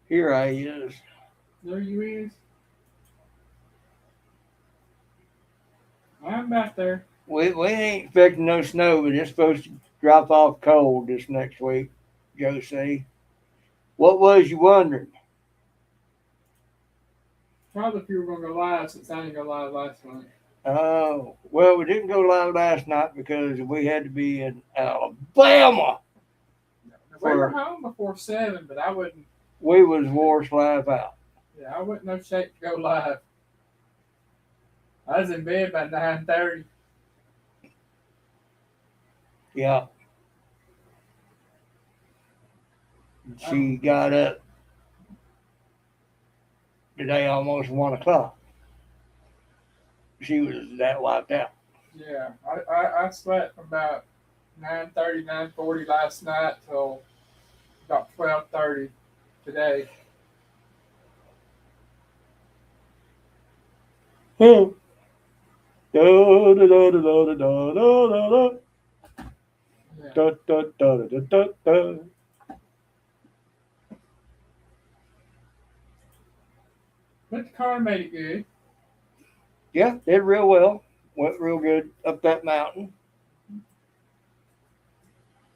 Here I is. There you is. I'm back there. We ain't expecting no snow, but it's supposed to drop off cold this next week, Josie. What was you wondering? Probably if you were gonna go live since I didn't go live last night. Oh, well, we didn't go live last night because we had to be in Alabama We were for home before 7, but I wouldn't. we was wore live out. Yeah, I wasn't no shape to go live. I was in bed by 9:30. Yeah, I'm, she got up today almost 1 o'clock. She was that wiped out. yeah, I slept from about 9:30, 9:40 last night till about 12:30 today. Oh. Da, da, da, da, da, da, da, da, da. Yeah, Da, da, da, da, da, da. but the car made it good. Yeah, did real well. Went real good up that mountain.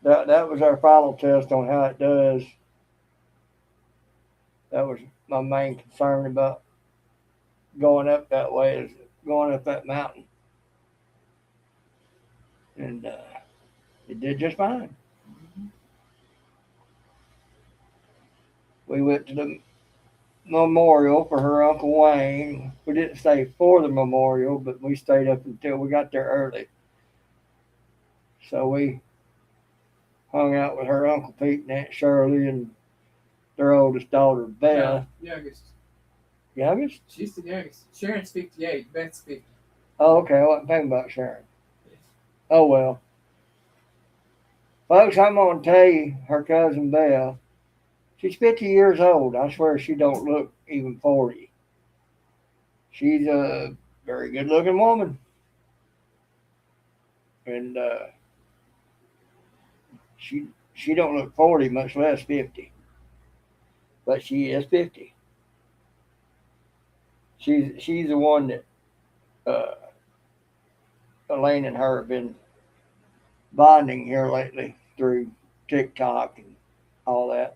That was our final test on how it does. That was my main concern about going up that way is going up that mountain, and it did just fine. We went to the memorial for her Uncle Wayne. We didn't stay for the memorial, but we stayed up until we got there early. So we hung out with her Uncle Pete and Aunt Shirley and their oldest daughter, No, Beth. youngest. Youngest? She's the youngest. Sharon's 58. Beth's 50. Oh, okay. I wasn't thinking about Sharon. Oh, well. Folks, I'm going to tell you, her cousin Beth, she's 50 years old. I swear she don't look even 40. She's a very good looking woman. And she don't look 40, much less 50. But she is 50. She's the one that uh, Elaine and her have been bonding here lately through TikTok and all that.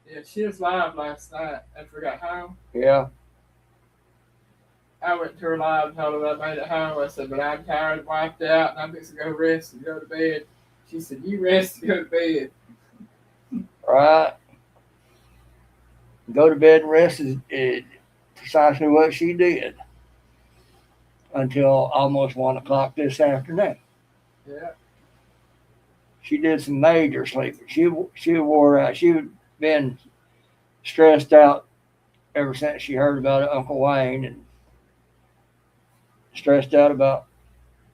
Yeah, she was live last night after I got home. Yeah. I went to her live and told her I made it home. I said, but I'm tired and wiped out and I'm just going to go rest and go to bed. She said, you rest and go to bed. Right. Go to bed and rest is precisely what she did until almost 1 o'clock this afternoon. Yeah. She did some major sleeping. She wore out. She'd been stressed out ever since she heard about Uncle Wayne and stressed out about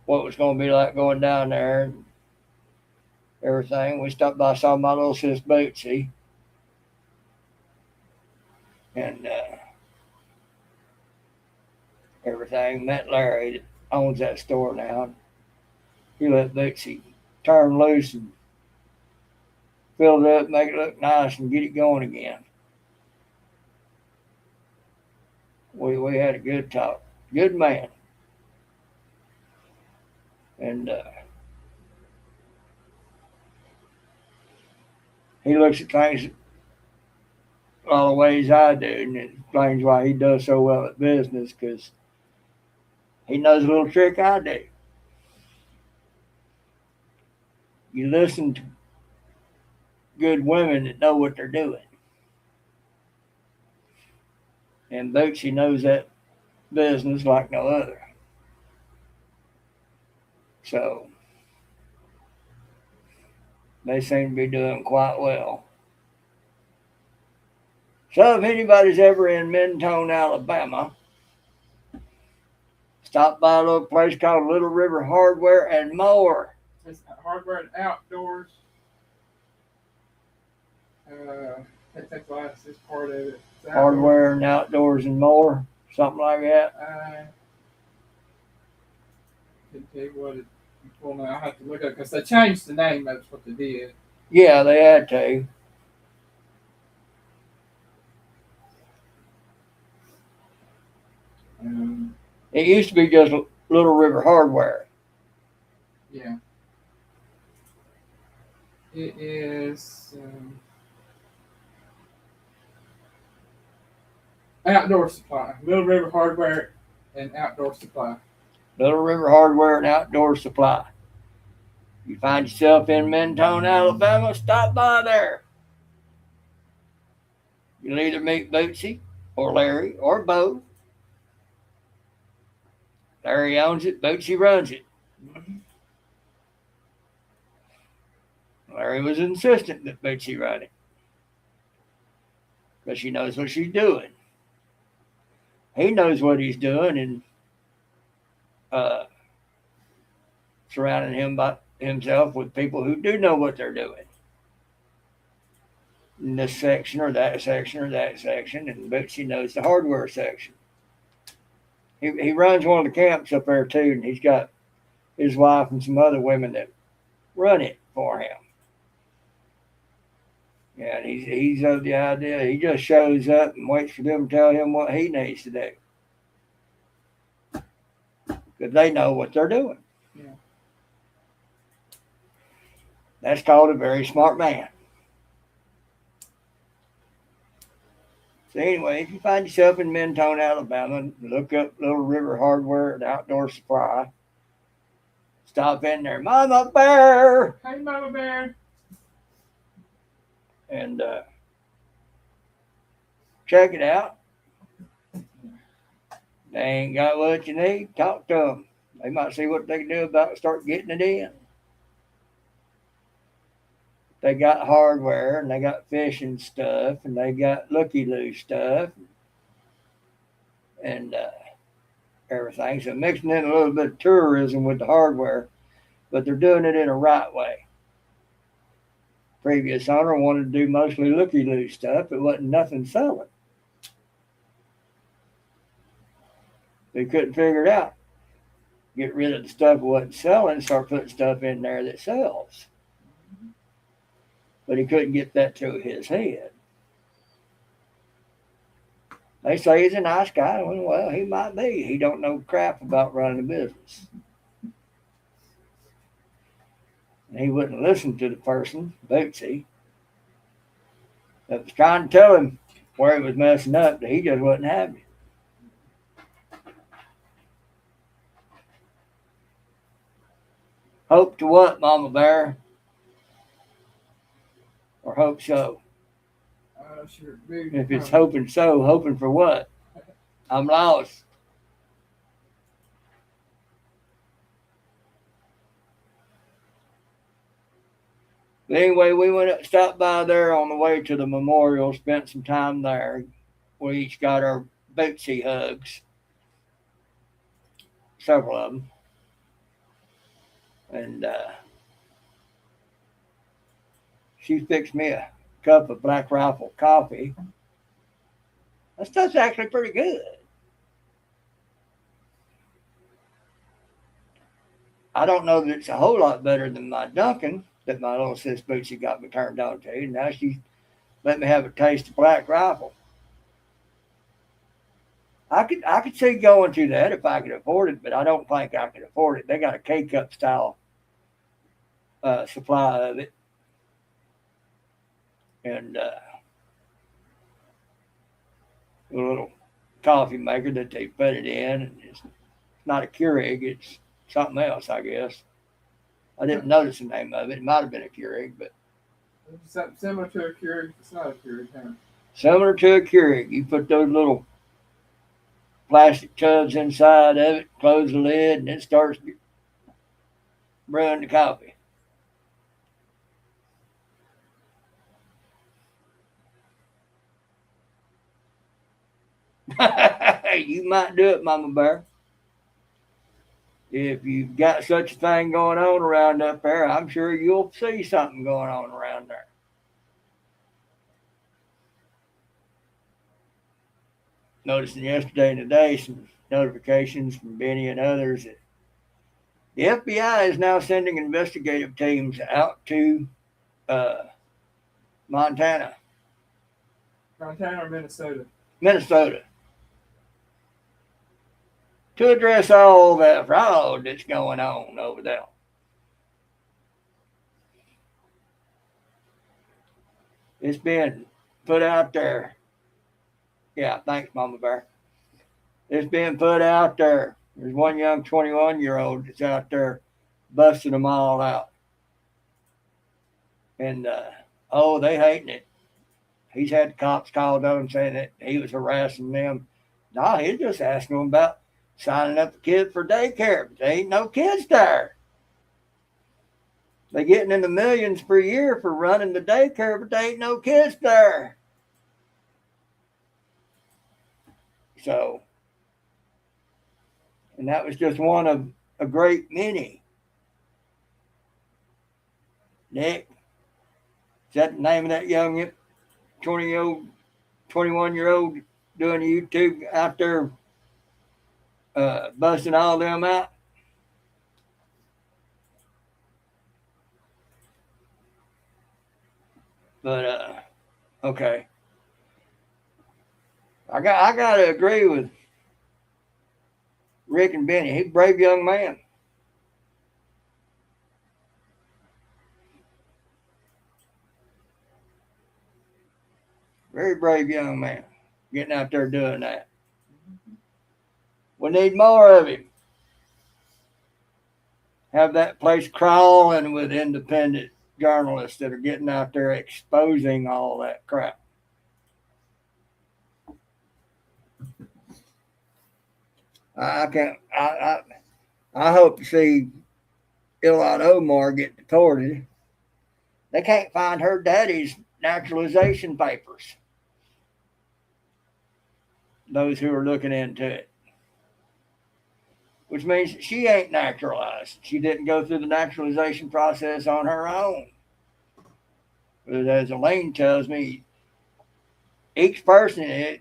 what it was going to be like going down there and everything. We stopped by, saw my little sis Bootsy, and everything. Met Larry that owns that store now. He let Bootsy turn loose and fill it up, make it look nice, and get it going again. We had a good talk. Good man. And he looks at things all the ways I do, and it explains why he does so well at business because he knows a little trick I do. You listen to good women that know what they're doing, and Bootsy knows that business like no other. So they seem to be doing quite well. So if anybody's ever in Mentone, Alabama, stop by a little place called Little River Hardware and More. It's hardware and outdoors. I think the last is part of it. It's outdoors. Hardware and Outdoors and More, something like that. Couldn't tell you what it. Well, now I have to look at it because they changed the name. That's what they did. Yeah, they had to. Um, It used to be just Little River Hardware. yeah, it is Outdoor Supply, Little River Hardware, and Outdoor Supply. Little River Hardware and Outdoor Supply. You find yourself in Mentone, Alabama, stop by there. You'll either meet Bootsy or Larry or both. Larry owns it, Bootsy runs it. Mm-hmm. Larry was insistent that Bootsy run it because she knows what she's doing. He knows what he's doing and uh, surrounding himself with people who do know what they're doing in this section or that section or that section, and Bootsy knows the hardware section. He runs one of the camps up there too, and he's got his wife and some other women that run it for him. Yeah, and he's of the idea he just shows up and waits for them to tell him what he needs to do because they know what they're doing. Yeah. That's called a very smart man. So anyway, if you find yourself in Mentone, Alabama, look up Little River Hardware and Outdoor Supply. Stop in there, Mama Bear, Hey, Mama Bear. and check it out. They ain't got what you need. Talk to them. They might see what they can do about it, start getting it in. They got hardware and they got fishing stuff and they got looky loo stuff and everything. So mixing in a little bit of tourism with the hardware, but they're doing it in a right way. Previous owner wanted to do mostly looky loo stuff. It wasn't nothing selling. They couldn't figure it out. Get rid of the stuff that wasn't selling, start putting stuff in there that sells. But he couldn't get that through his head. They say he's a nice guy. Well, he might be. He don't know crap about running a business. And he wouldn't listen to the person, Bootsy, that was trying to tell him where he was messing up, that he just wasn't having it. Hope to what, Mama Bear? Or hope so? Sure. Big If it's hoping so, hoping for what? I'm lost. But anyway, we went up, stopped by there on the way to the memorial, spent some time there. We each got our Bootsy hugs, several of them. And she fixed me a cup of Black Rifle coffee. That stuff's actually pretty good. I don't know that it's a whole lot better than my Dunkin' that my little sis Bootsy got me turned on to. Now she's let me have a taste of Black Rifle. I could see going to that if I could afford it, but I don't think I could afford it. They got a K cup style supply of it, and a little coffee maker that they put it in. And it's not a Keurig; it's something else, I guess. I didn't notice the name of it. It might have been a Keurig, but Something similar to a Keurig. It's not a Keurig, huh? similar to a Keurig. You put those little plastic tubs inside of it, close the lid, and it starts brewing the coffee. You might do it, Mama Bear. If you've got such a thing going on around up there, I'm sure you'll see something going on around there. Noticing yesterday and today some notifications from Benny and others that the FBI is now sending investigative teams out to uh, Montana, Montana or Minnesota? Minnesota, to address all the fraud that's going on over there. It's been put out there. Yeah, thanks, Mama Bear. It's been put out there. There's one young 21-year-old that's out there busting them all out. And, oh, they hating it. He's had the cops called on him saying that he was harassing them. No, he's just asking them about signing up the kids for daycare. But there ain't no kids there. They getting in the millions per year for running the daycare, but there ain't no kids there. So, and that was just one of a great many. Nick, is that the name of that young 20-year-old, 21-year-old doing YouTube out there busting all them out? But okay, I got to agree with Rick and Benny. He's a brave young man. Very brave young man. Getting out there doing that. We need more of him. Have that place crawling with independent journalists that are getting out there exposing all that crap. I can't. I hope to see Ilhan Omar get deported. They can't find her daddy's naturalization papers. Those who are looking into it, which means she ain't naturalized. She didn't go through the naturalization process on her own. But as Elaine tells me, each person,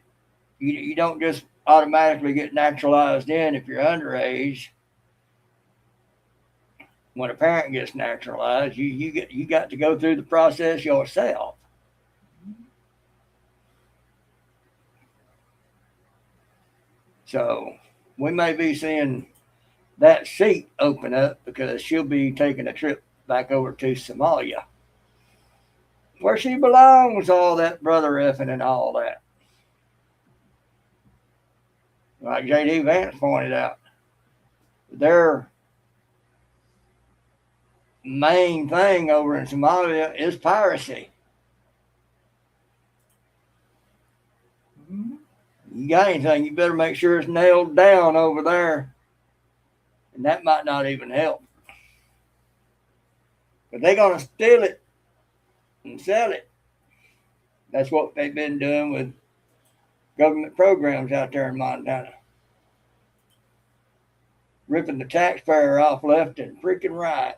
you don't just automatically get naturalized in if you're underage. When a parent gets naturalized, you got to go through the process yourself. So we may be seeing that seat open up because she'll be taking a trip back over to Somalia, where she belongs. All that brother effing and all that. Like J.D. Vance pointed out, their main thing over in Somalia is piracy. You got anything, you better make sure it's nailed down over there. And that might not even help. But they're going to steal it and sell it. That's what they've been doing with government programs out there in Montana. Ripping the taxpayer off left and freaking right.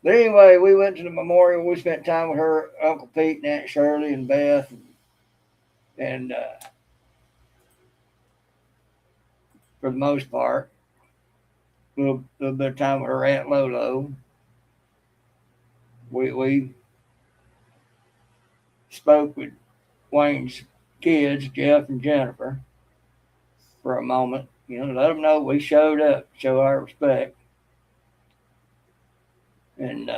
But anyway, we went to the memorial. We spent time with her Uncle Pete and Aunt Shirley and Beth. And for the most part, a little bit of time with her Aunt Lolo. We spoke with Wayne's kids, Jeff and Jennifer, for a moment. You know, let them know we showed up, show our respect. And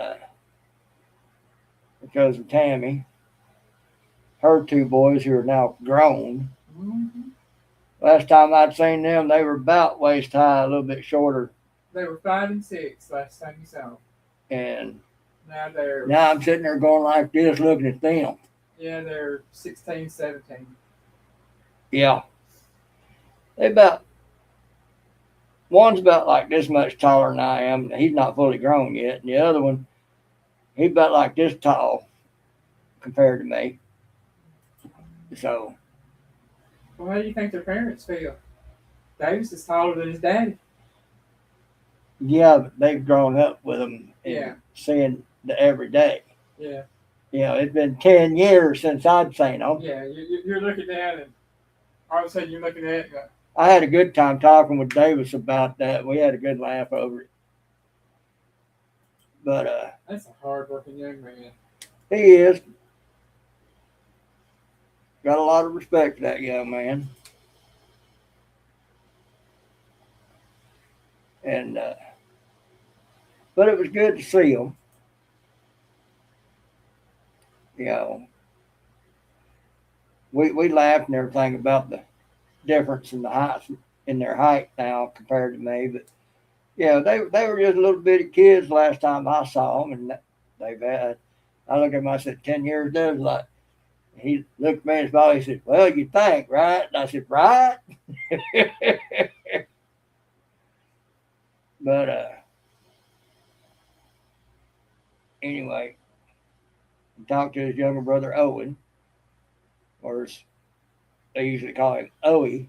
because of Tammy, her two boys who are now grown. Mm-hmm. Last time I'd seen them, they were about waist high, a little bit shorter. They were 5 and 6 last time you saw them. And now I'm sitting there going like this, looking at them. Yeah, they're 16, 17. Yeah. One's about like this much taller than I am. He's not fully grown yet. And the other one, he's about like this tall compared to me. So. Well, how do you think their parents feel? Davis is taller than his daddy. Yeah, but they've grown up with him and seeing the every day. Yeah. You know, it's been 10 years since I'd seen them. Yeah, you're looking at it, and all of a sudden you're looking at it. I had a good time talking with Davis about that. We had a good laugh over it. But That's a hard-working young man. he is. Got a lot of respect for that young man. And but it was good to see him. You know, we laughed and everything about the difference in the height in their height now compared to me. But yeah, they were just little bitty kids last time I saw them, and they've had. I looked at him. I said, 10 years does like. He looked at me in his body. He said, "Well, you think, right?" And I said, "Right." But anyway, he talked to his younger brother Owen, or as they usually call him Owie,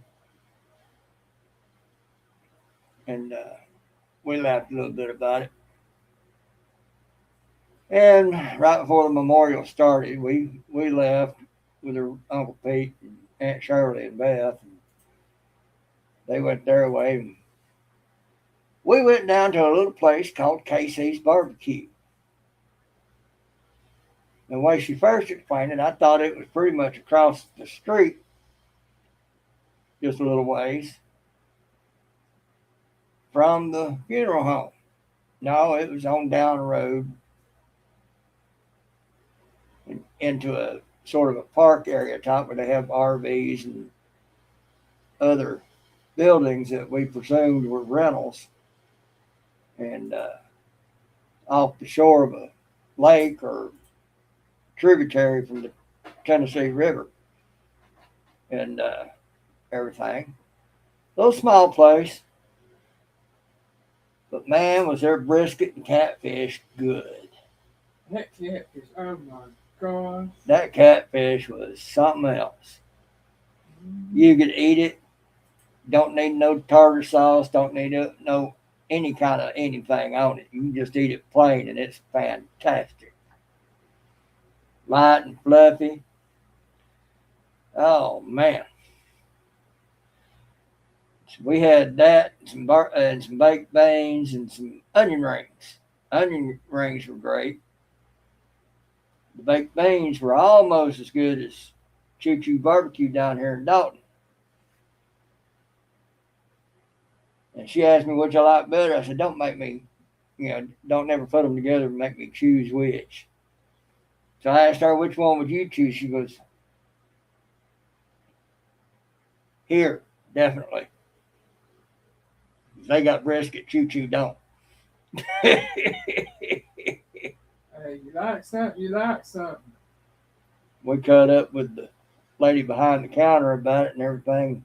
and we laughed a little bit about it. And right before the memorial started, we left with her Uncle Pete and Aunt Shirley and Beth. And they went their way. And we went down to a little place called Casey's Barbecue. The way she first explained it, I thought it was pretty much across the street, just a little ways, from the funeral home. No, it was on down the road into a sort of a park area top where they have RVs and other buildings that we presumed were rentals, and off the shore of a lake or tributary from the Tennessee River, and everything. Little small place, but man, was their brisket and catfish good. That catfish, oh my gosh. That catfish was something else. You could eat it. Don't need no tartar sauce. Don't need no any kind of anything on it. You can just eat it plain, and it's fantastic. Light and fluffy. Oh man, so we had that and some baked beans and some onion rings. Onion rings were great. The baked beans were almost as good as Choo Choo Barbecue down here in Dalton. And she asked me which I like better. I said, "Don't make me, don't never put them together and make me choose which." So I asked her, "Which one would you choose?" She goes, "Here, definitely. They got brisket, Choo Choo don't." Hey, you like something, you like something. We cut up with the lady behind the counter about it and everything,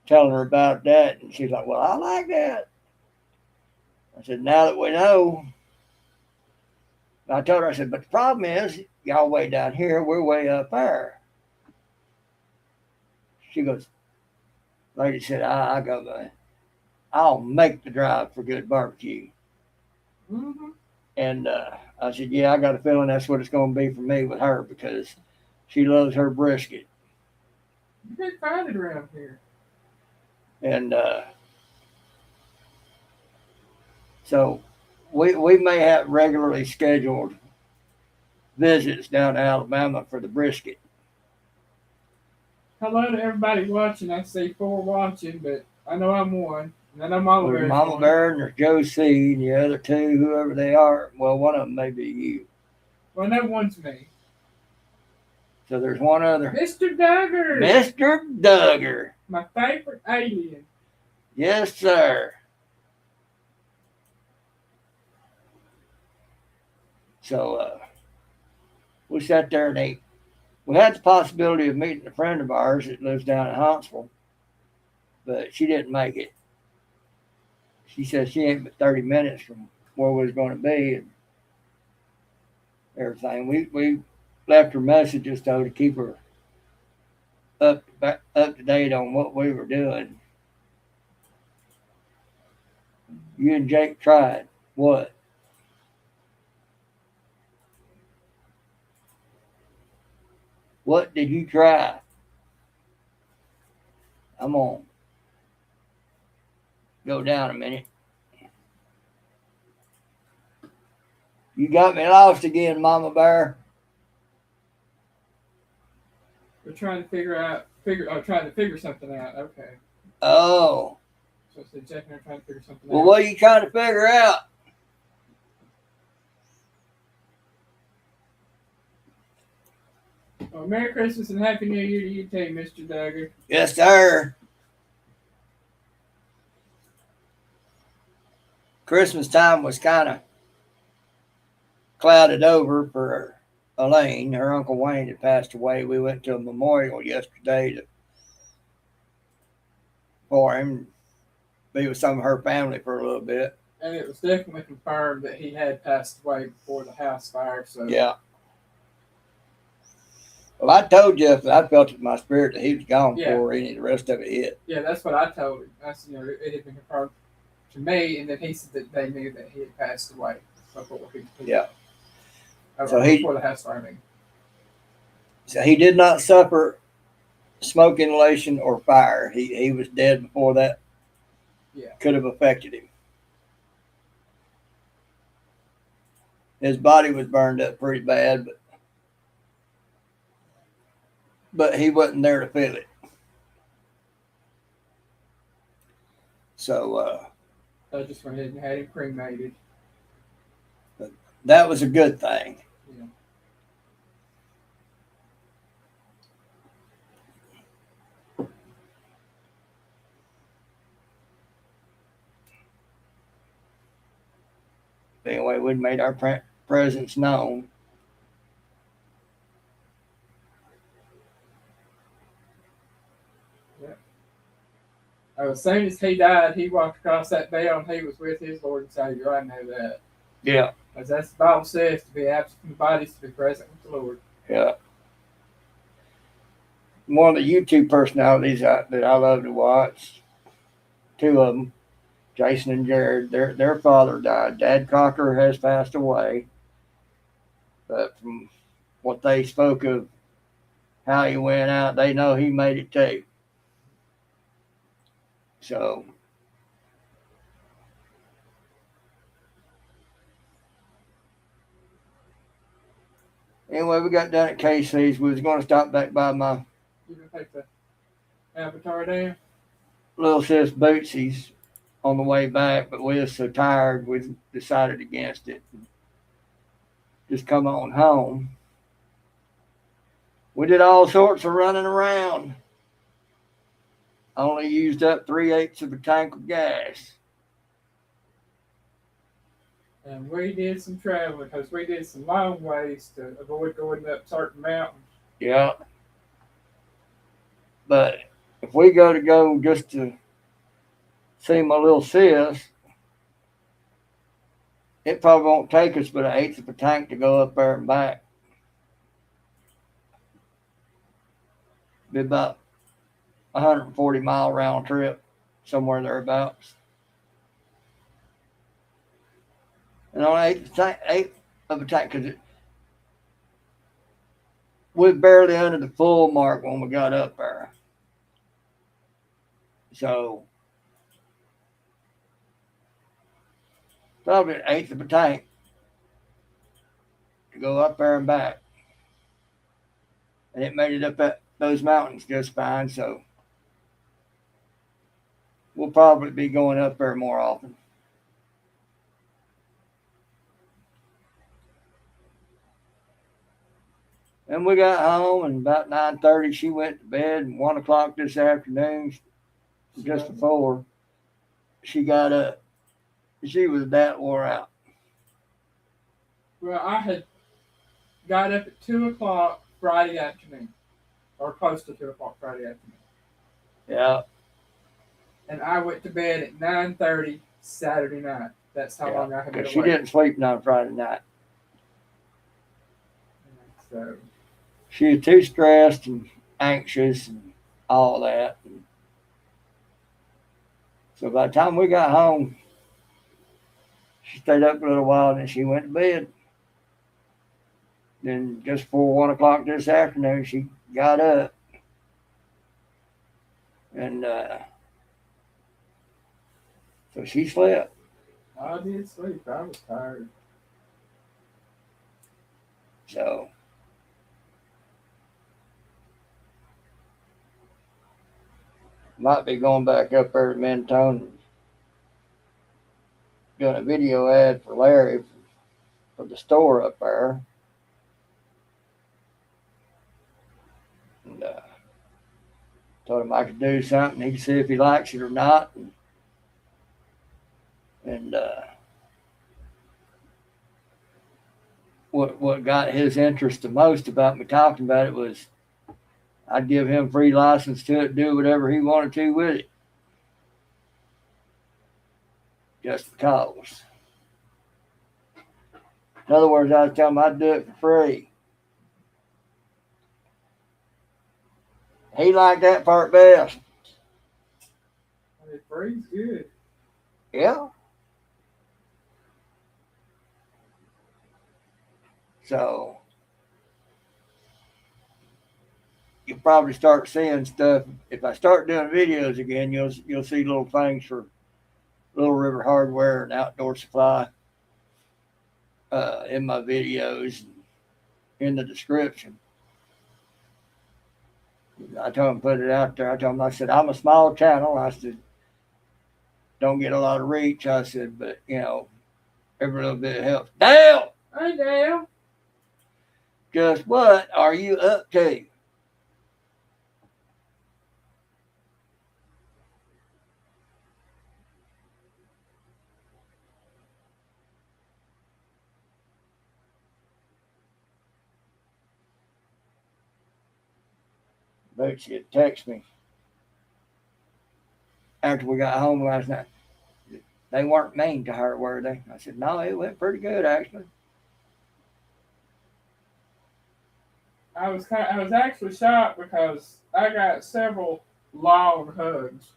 telling her about that, and she's like, "Well, I like that." I said, "Now that we know," I told her, I said, "But the problem is, y'all way down here, we're way up there." She goes, "Lady said, I go, I'll make the drive for good barbecue." Mm-hmm. And I said, "Yeah, I got a feeling that's what it's going to be for me with her because she loves her brisket." You can find it around here. And so we may have regularly scheduled visits down to Alabama for the brisket. Hello to everybody watching. I say 4 watching, but I know I'm one. And I know Mama There's Bear's Mama one. Bear and there's Joe C. and the other two, whoever they are. Well, one of them may be you. Well, no one's me. So there's one other. Mr. Duggar. Mr. Duggar. My favorite alien. Yes, sir. So we sat there and ate. We had the possibility of meeting a friend of ours that lives down in Huntsville, but she didn't make it. She said she ain't but 30 minutes from where we was going to be and everything. We left her messages though to keep her up to date on what we were doing. You and Jake tried what? What did you try? I'm gonna go down a minute. You got me lost again, Mama Bear. We're trying to figure something out. Okay. Oh. So I said checking or trying to figure something Well, out. what are you trying to figure out? Well, Merry Christmas and Happy New Year to you too, Mr. Duggar. Yes, sir. Christmas time was kind of clouded over for Elaine. Her Uncle Wayne had passed away. We went to a memorial yesterday for him, be with some of her family for a little bit. And it was definitely confirmed that he had passed away before the house fire. So Yeah. Well, I told Jeff that I felt it in my spirit that he was gone before any of the rest of it hit. Yeah, that's what I told him. That's it had been confirmed to me, and then he said that they knew that he had passed away before Yeah. before the house fire. So he did not suffer smoke inhalation or fire. He was dead before that. Yeah. Could have affected him. His body was burned up pretty bad, but he wasn't there to feel it. So I just went ahead and had him cremated. That was a good thing. Anyway, we made our presence known. Yeah. As soon as he died, he walked across that veil and he was with his Lord and Savior. I know that. Yeah. As that's the Bible says, to be absent from the body is to be present with the Lord. Yeah. One of the YouTube personalities that I love to watch, two of them, Jason and Jared, their father died. Dad Cocker has passed away. But from what they spoke of how he went out, they know he made it too. So anyway, we got done at KC's. We was going to stop back by my You can take the avatar down. little sis Bootsy's on the way back, but we were so tired we decided against it. Just come on home. We did all sorts of running around. Only used up 3/8 of a tank of gas. And we did some traveling because we did some long ways to avoid going up certain mountains. Yeah. But if we go just to see my little sis, it probably won't take us but 1/8 of a tank to go up there and back. Be about 140-mile round trip, somewhere thereabouts. And on 1/8 of a tank, because we're barely under the full mark when we got up there. So probably 1/8 of a tank to go up there and back. And it made it up at those mountains just fine. So we'll probably be going up there more often. And we got home, and about 9:30 she went to bed, and 1 o'clock this afternoon, just before she got up, she was that wore out. Well, I had got up at 2 o'clock Friday afternoon, or close to 2 o'clock Friday afternoon. Yeah. And I went to bed at 9:30 Saturday night. That's how long I had been awake. She didn't sleep on Friday night. So she was too stressed and anxious and all that. So by the time we got home, she stayed up a little while and then she went to bed. Then just before 1 o'clock this afternoon, she got up. And so she slept. I did sleep. I was tired. So might be going back up there to Mentone and doing a video ad for Larry for the store up there. And told him I could do something. He could see if he likes it or not. And what got his interest the most about me talking about it was I'd give him free license to it, do whatever he wanted to with it. Just because. In other words, I was telling him I'd do it for free. He liked that part best. Free's good. Yeah. So you'll probably start seeing stuff. If I start doing videos again, you'll see little things for Little River Hardware and Outdoor Supply in my videos in the description. I told him put it out there. I said, I'm a small channel. I said, don't get a lot of reach. I said, but every little bit helps. Dale! Hey, Dale. Just what are you up to? But she had texted me after we got home last night. They weren't mean to her, were they? I said, no, it went pretty good, actually. I was actually shocked because I got several long hugs.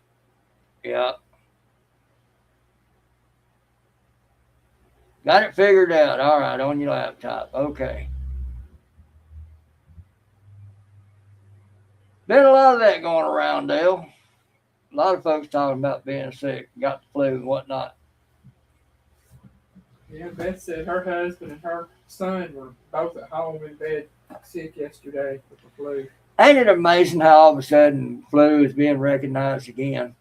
Yeah. Got it figured out. All right, on your laptop. Okay. Been a lot of that going around, Dale. A lot of folks talking about being sick, got the flu and whatnot. Yeah, Beth said her husband and her son were both at home in bed sick yesterday with the flu. Ain't it amazing how all of a sudden flu is being recognized again?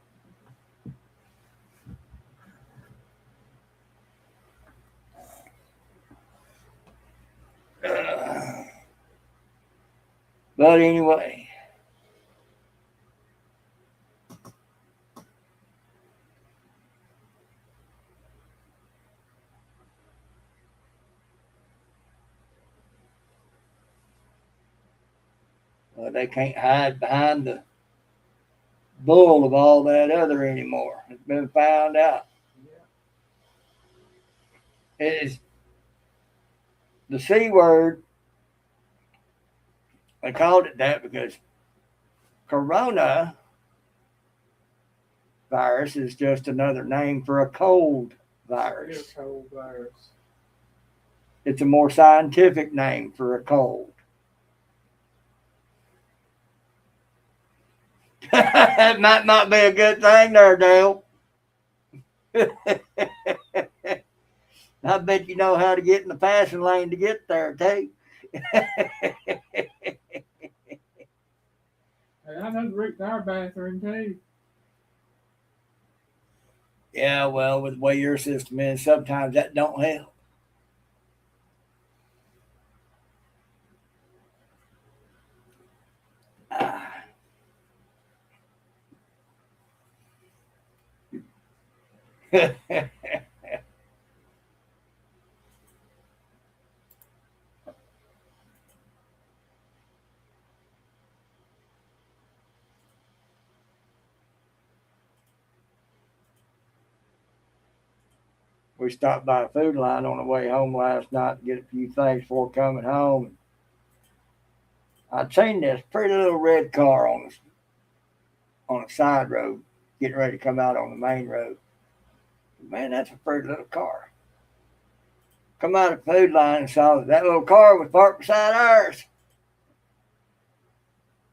But anyway. They can't hide behind the bull of all that other anymore. It's been found out. Yeah. It is the C word. They called it that because corona virus is just another name for a cold virus. It's a cold virus. It's a more scientific name for a cold. That might not be a good thing there, Dale. I bet you know how to get in the passing lane to get there, too. Hey, I know the route to our bathroom, too. Yeah, well, with the way your system is, sometimes that don't help. We stopped by a food line on the way home last night to get a few things before coming home. I'd seen this pretty little red car on a side road, getting ready to come out on the main road. Man, that's a pretty little car. Come out of the food line and saw that little car was parked beside ours.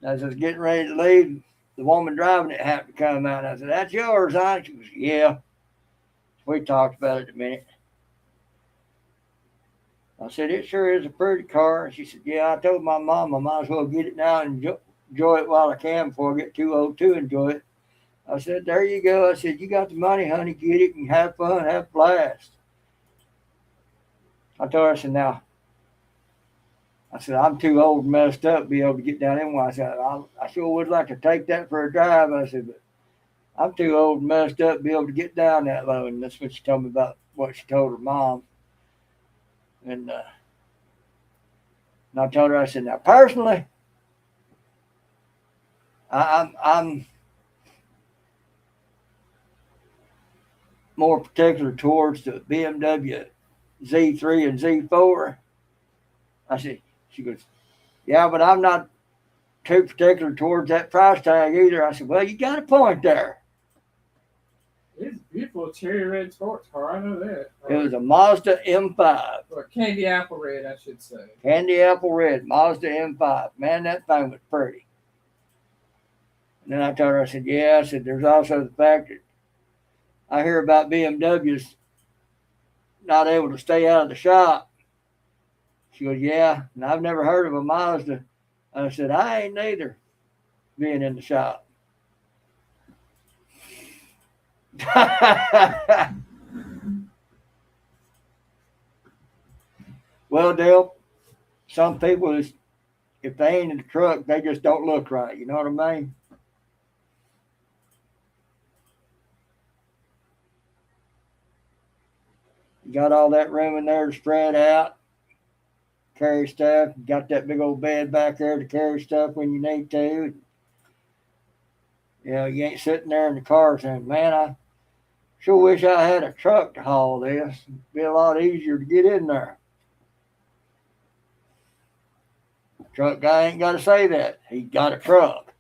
As I was getting ready to leave, the woman driving it happened to come out. I said, "That's yours, huh?" She goes, "Yeah." We talked about it a minute. I said, it sure is a pretty car. And she said, yeah, I told my mom I might as well get it now and enjoy it while I can before I get too old to enjoy it. I said, there you go. I said, you got the money, honey. Get it and have fun, have a blast. I told her, I said, now, I said, I'm too old and messed up to be able to get down in one. I said, I sure would like to take that for a drive. I said, but I'm too old and messed up to be able to get down that low. And that's what she told me about what she told her mom. And I told her, I said, now, personally, I'm more particular towards the BMW Z3 and Z4. I said, she goes, yeah, but I'm not too particular towards that price tag either. I said, well, you got a point there. It's a beautiful cherry red sports car. I know that. It was a Mazda M5. Or candy apple red, I should say. Candy apple red, Mazda M5. Man, that thing was pretty. And then I told her, I said, yeah, I said, there's also the fact that I hear about BMWs not able to stay out of the shop. She goes, yeah, and I've never heard of a Mazda. I said, I ain't neither, being in the shop. Well, Dale, some people, if they ain't in the truck, they just don't look right. You know what I mean? You got all that room in there to spread out, carry stuff. You got that big old bed back there to carry stuff when you need to. You know, you ain't sitting there in the car saying, man, I sure wish I had a truck to haul this. It'd be a lot easier to get in there. Truck guy ain't got to say that. He got a truck.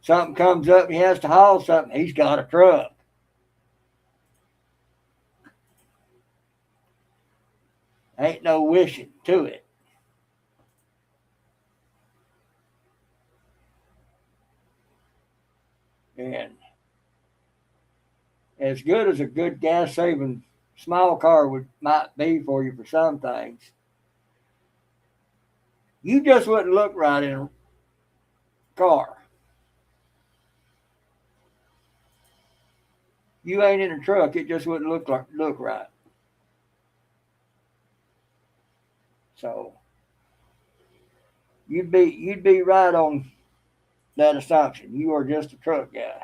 Something comes up, he has to haul something, he's got a truck. Ain't no wishing to it. And as good as a good gas saving small car might be for you for some things, you just wouldn't look right in a car. You ain't in a truck, it just wouldn't look right. So you'd be right on that assumption. You are just a truck guy.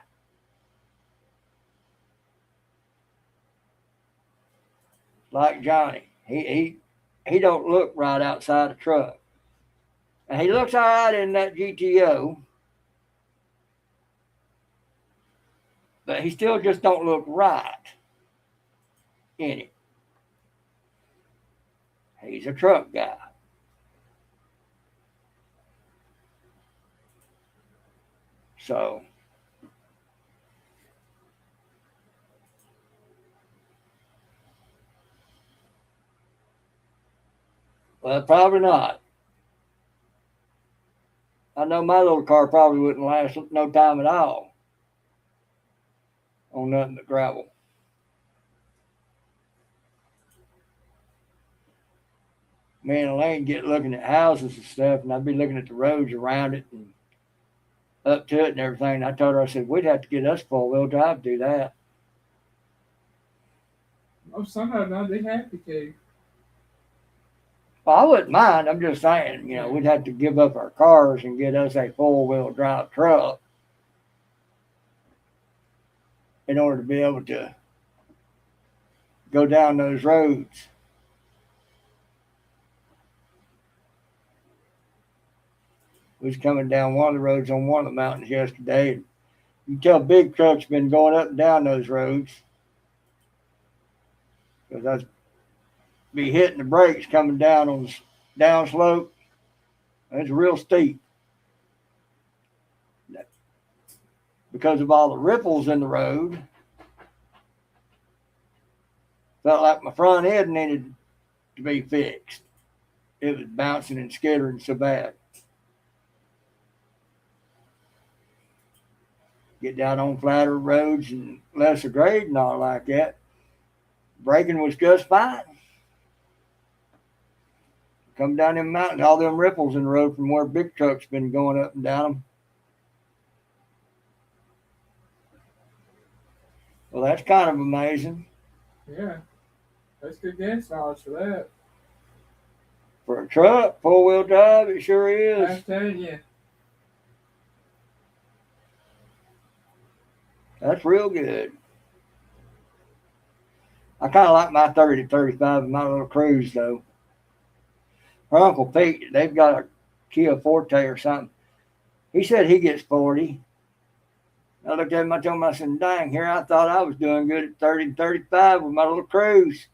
Like Johnny. He don't look right outside a truck. And he looks all right in that GTO, but he still just don't look right in it. He's a truck guy. So well, probably not. I know my little car probably wouldn't last no time at all on nothing but gravel. Me and Elaine get looking at houses and stuff, and I'd be looking at the roads around it and up to it and everything. And I told her, I said, we'd have to get us 4-wheel drive to do that. Oh, somehow I'd be happy to. Well, I wouldn't mind. I'm just saying, we'd have to give up our cars and get us a 4-wheel drive truck in order to be able to go down those roads. We was coming down one of the roads on one of the mountains yesterday. And you can tell big trucks been going up and down those roads because I was be hitting the brakes coming down on the down slope. It's real steep because of all the ripples in the road. Felt like my front end needed to be fixed. It was bouncing and skittering so bad. Get down on flatter roads and lesser grade and all like that. Braking was just fine. come down them mountains, all them ripples in the road from where big trucks been going up and down them. Well, that's kind of amazing. Yeah, that's good gas mileage for that. For a truck, 4-wheel drive, it sure is. I'm telling you. That's real good. I kind of like my 30 to 35 in my little cruise, though. Her Uncle Pete, they've got a Kia Forte or something. He said he gets 40. I looked at him, I told him, I said, dang, here I thought I was doing good at 30 and 35 with my little cruise.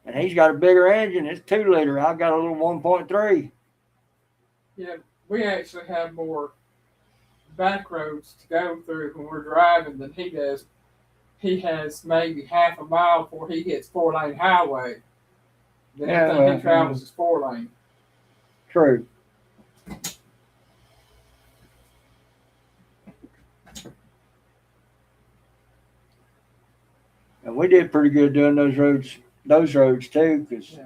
And he's got a bigger engine. It's 2-liter. I've got a little 1.3. Yeah, we actually have more back roads to go through when we're driving than he does. He has maybe half a mile before he hits 4-lane highway. Then everything he travels is 4-lane. True. And we did pretty good doing those roads too, because you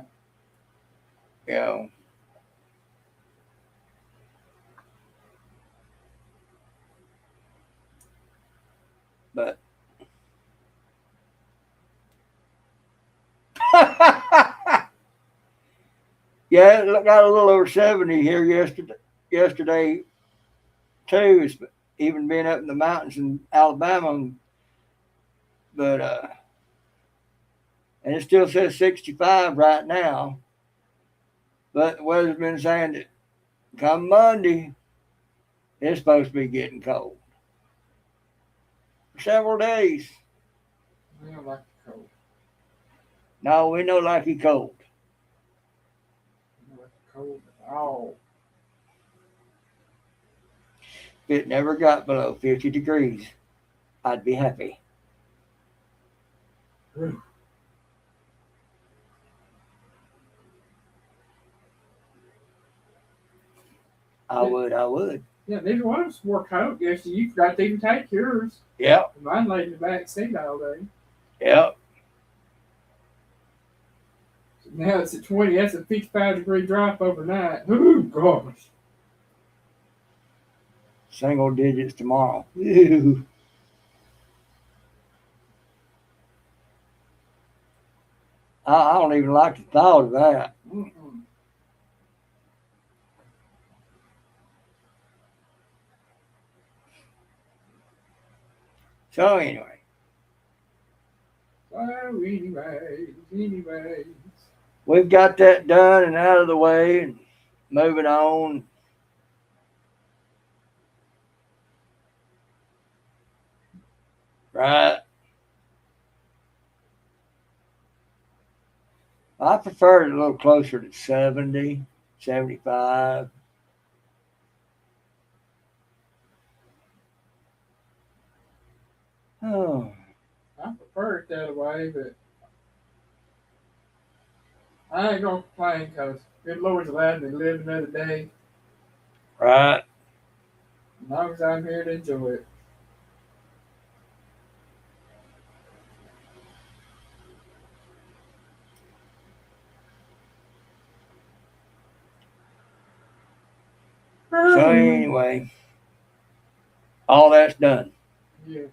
know, but yeah, it got a little over 70 here yesterday too. It's even being up in the mountains in Alabama, but and it still says 65 right now. But the weather's been saying that come Monday, it's supposed to be getting cold for several days. We don't like the cold. No, we know like it cold. We don't like the cold at all. If it never got below 50 degrees, I'd be happy. I would. Yeah, neither one of us wore a coat yesterday. You forgot to even take yours. Yep. Mine laid in the back seat all day. Yep. So now it's at 20. That's a 55-degree drop overnight. Oh, gosh. Single digits tomorrow. Ew. I don't even like the thought of that. Mm-mm. So anyway. Oh, anyways. We've got that done and out of the way and moving on. Right. I prefer it a little closer to 70, 75. Oh. I prefer it that way, but I ain't gonna complain because good Lord's allowed me to live another day. Right. As long as I'm here to enjoy it. So anyway, all that's done. Yeah.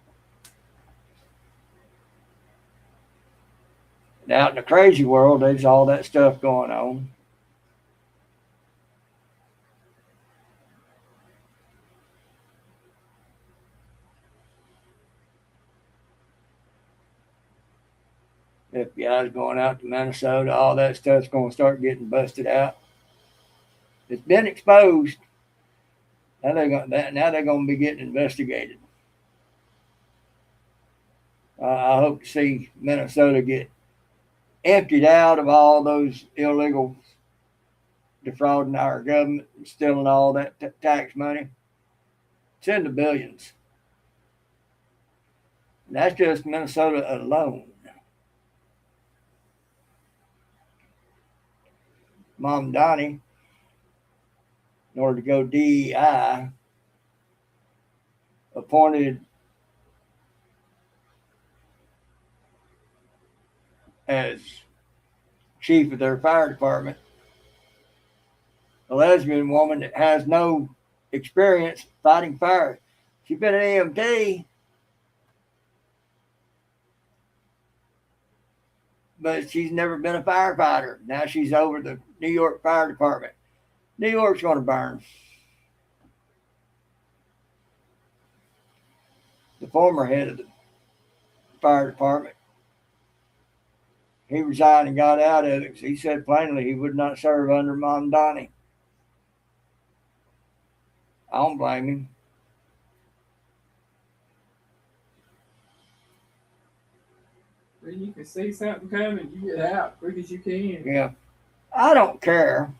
And out in the crazy world, there's all that stuff going on. FBI's going out to Minnesota. All that stuff's going to start getting busted out. It's been exposed. Now they're going to be getting investigated. I hope to see Minnesota get emptied out of all those illegal defrauding our government and stealing all that tax money. It's in the billions. And that's just Minnesota alone. Mom Donnie, in order to go DEI, appointed as chief of their fire department. A lesbian woman that has no experience fighting fire. She's been an EMT, but she's never been a firefighter. Now she's over the New York Fire Department. New York's going to burn. The former head of the fire department, he resigned and got out of it. He said plainly he would not serve under Mom Donnie. I don't blame him. When you can see something coming, you get out quick as you can. Yeah. I don't care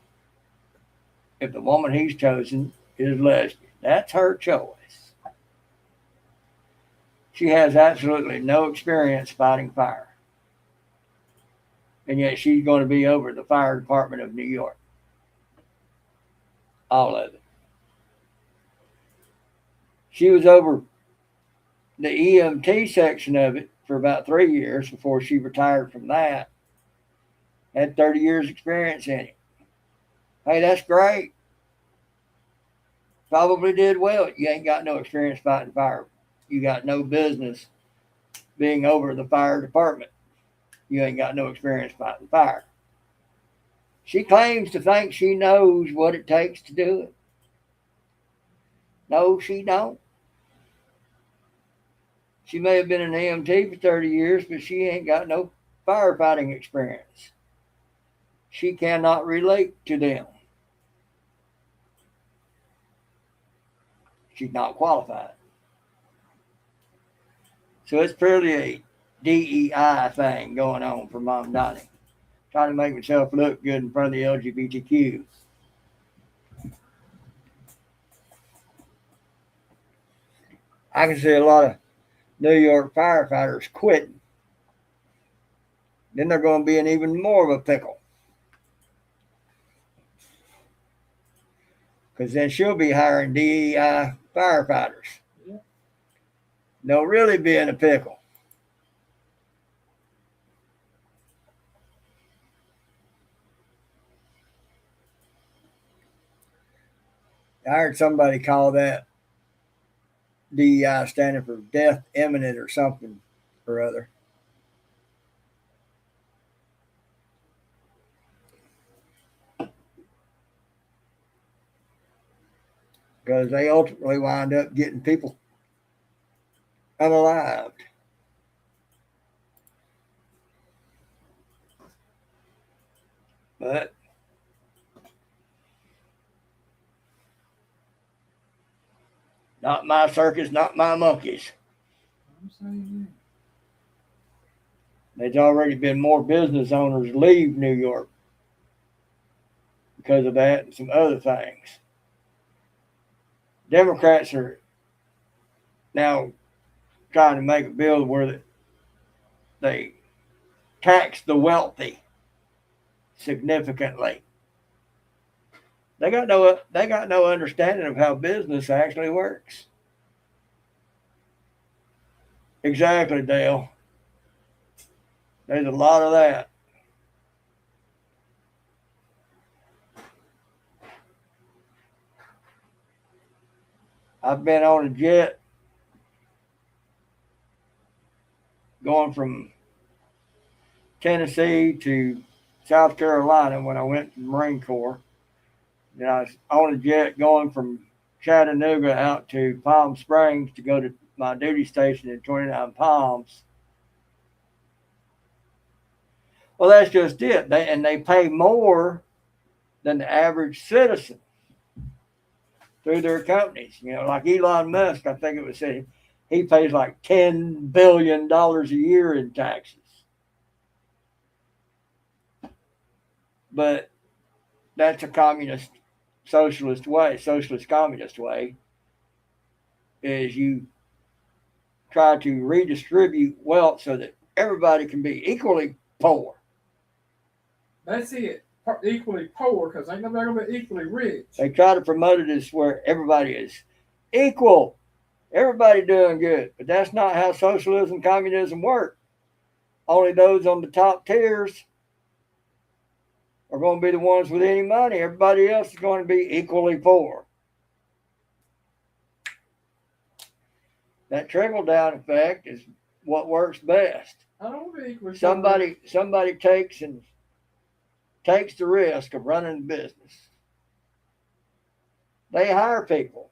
if the woman he's chosen is lesbian. That's her choice. She has absolutely no experience fighting fire. And yet she's going to be over the fire department of New York. All of it. She was over the EMT section of it for about 3 years before she retired from that. Had 30 years experience in it. Hey, that's great. Probably did well. You ain't got no experience fighting fire. You got no business being over the fire department. You ain't got no experience fighting fire. She claims to think she knows what it takes to do it. No, she don't. She may have been an EMT for 30 years, but she ain't got no firefighting experience. She cannot relate to them. She's not qualified. So it's purely a DEI thing going on for Mom Donnie. Trying to make myself look good in front of the LGBTQ. I can see a lot of New York firefighters quitting. Then they're going to be in even more of a pickle. Because then she'll be hiring DEI firefighters. Yeah. They'll really be in a pickle. I heard somebody call that DEI standing for death imminent or something or other. Because they ultimately wind up getting people unalived. But not my circus, not my monkeys. I'm saying There's already been more business owners leave New York because of that and some other things. Democrats are now trying to make a bill where they tax the wealthy significantly. They got no understanding of how business actually works. Exactly, Dale. There's a lot of that. I've been on a jet going from Tennessee to South Carolina when I went to the Marine Corps. And I was on a jet going from Chattanooga out to Palm Springs to go to my duty station in 29 Palms. Well, that's just it. They pay more than the average citizen through their companies. Like Elon Musk, I think it was said he pays like $10 billion a year in taxes. But that's a communist, socialist way, socialist communist way, is you try to redistribute wealth so that everybody can be equally poor. that's it. Equally poor, because ain't nobody gonna be equally rich. They try to promote it as where everybody is equal, everybody doing good. But that's not how socialism, communism work. only those on the top tiers are going to be the ones with any money. Everybody else is going to be equally poor. That trickle down effect is what works best. I don't think we're Somebody takes the risk of running the business. They hire people.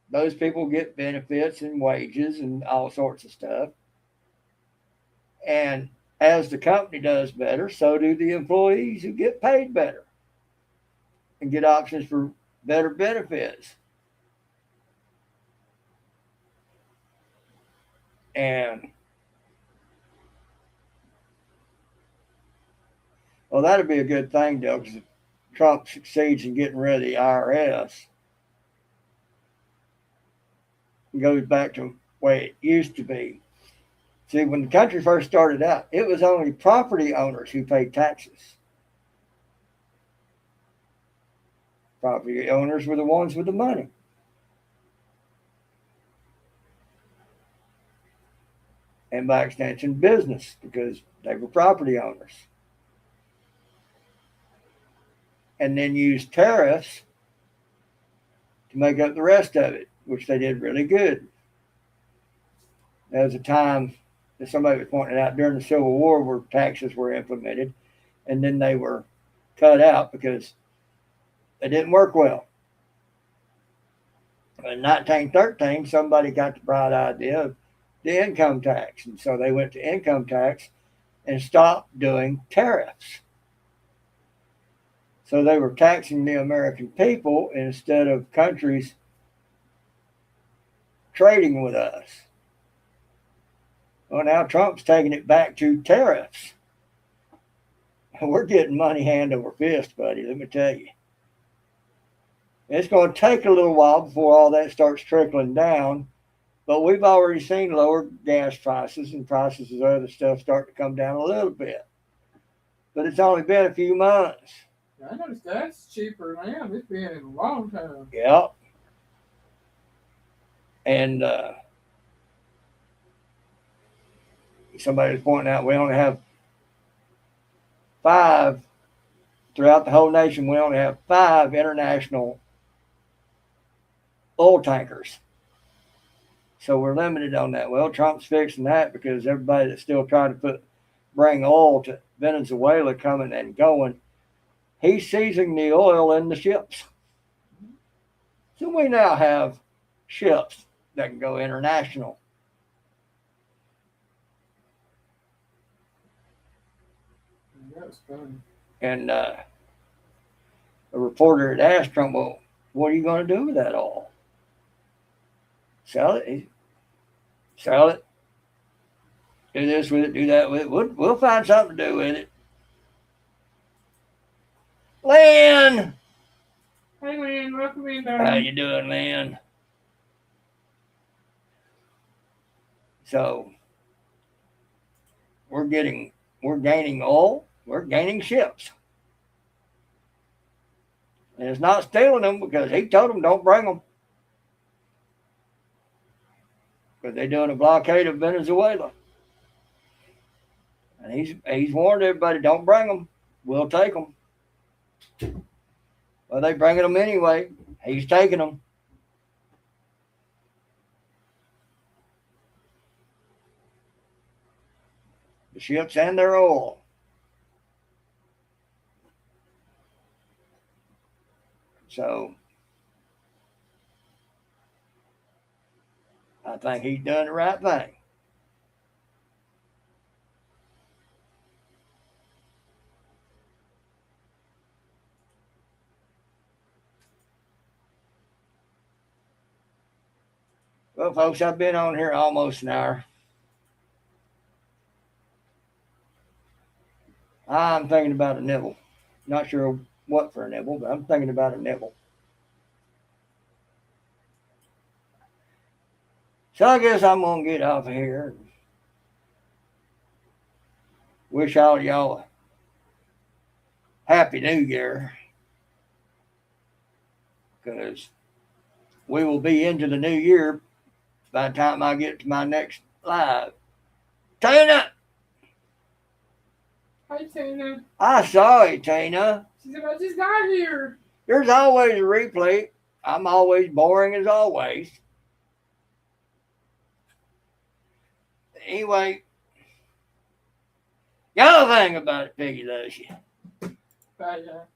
Those people get benefits and wages and all sorts of stuff. And as the company does better, so do the employees who get paid better and get options for better benefits. And well, that'd be a good thing, though, because if Trump succeeds in getting rid of the IRS, it goes back to the way it used to be. See, when the country first started out, it was only property owners who paid taxes. Property owners were the ones with the money. And by extension, business, because they were property owners. And then used tariffs to make up the rest of it, which they did really good. There was a time that somebody was pointing out during the Civil War where taxes were implemented, and then they were cut out because they didn't work well. In 1913, somebody got the bright idea of the income tax, and so they went to income tax and stopped doing tariffs. So they were taxing the American people instead of countries trading with us. Well, now Trump's taking it back to tariffs. We're getting money hand over fist, buddy, let me tell you. It's going to take a little while before all that starts trickling down, but we've already seen lower gas prices and prices of other stuff start to come down a little bit. But it's only been a few months. I noticed that's cheaper now. It's been in a long time. Yeah. And somebody was pointing out we only have 5, throughout the whole nation, we only have 5 international oil tankers. So we're limited on that. Well, Trump's fixing that because everybody that's still trying to bring oil to Venezuela coming and going, he's seizing the oil in the ships. So we now have ships that can go international. That was fun. And a reporter had asked Trump, well, what are you going to do with that oil? Sell it? Sell it? Do this with it, do that with it. We'll find something to do with it. Lynn! Hey, Lynn, welcome in, darling. How you doing, Lynn? So, we're gaining oil, we're gaining ships. And it's not stealing them because he told them don't bring them. Because they're doing a blockade of Venezuela. And he's warned everybody, don't bring them. We'll take them. Well, they're bringing them anyway. He's taking them. The ships and their oil. So, I think he's done the right thing. Well, folks, I've been on here almost an hour. I'm thinking about a nibble. Not sure what for a nibble, but I'm thinking about a nibble. So I guess I'm going to get off of here. Wish all of y'all a happy new year. Because we will be into the new year by the time I get to my next live. Tina! Hey, Tina. I saw it, Tina. She said, I just got here. There's always a replay. I'm always boring as always. Anyway, the other thing about it, Piggy loves you. But,